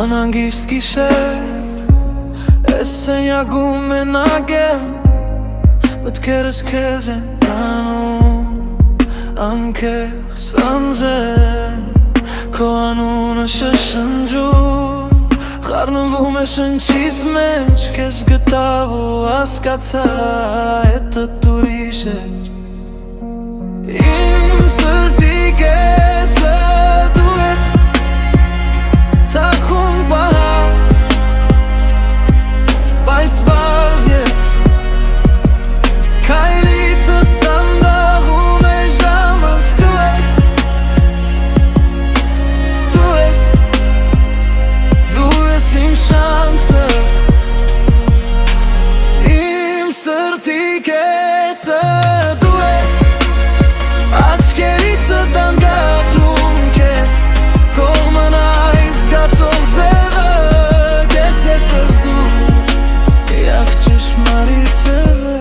Անհանգիստ գիշեր Ես սենյակում մենակ եմ Մտքերս քեզ են տանում Անկեղծ անձեր Քո անունը շշնջում Խառնվում է շնչիս մեջ Քեզ գտավ ու հասկացա Էդդ ուրիշ է Իմ սրտի կեսը դու ես Թաքուն պահած Բայց բարձ ես Քայլիցը տանդաղում է ժամս Դու ես իմ շանսը Իմ սրտի կեսը դու ես Աչքերիցը դանդաղում քեզ Թող մնա զգացող ձևը Քեզ ես դու Եկ ճշմարիտ ձևը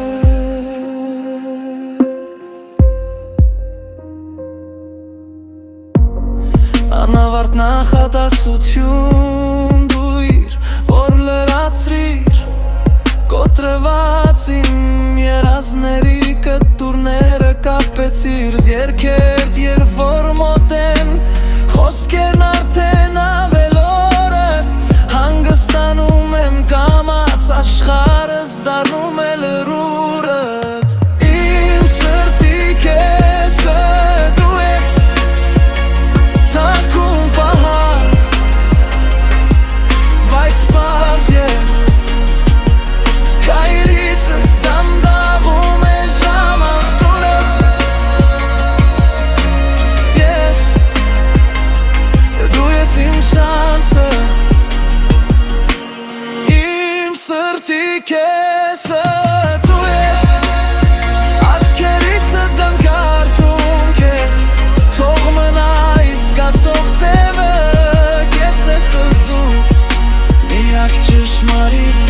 Անավարտ նախադասություն Որ լրացրիր Կոտրված իմ երազների կտուրները կապեցիր Երկերդ երբ որ մոտ են Խոսքերն արդեն ավելորդ Հանգստանում եմ կամած աշխարհս դառնում է լրուրդ Իմ սրտի կեսը դու ես Թաքուն պահած Բայց բարձ ես Քայլիցը դանդաղում է ժամս Դու ես իմ շանսը Իմ սրտի կեսը դու ես Աչքերիցը դանկարդում քեզ Թող մնա զգացող ձևը Քեզ ես դու Միակ ճշմարիտ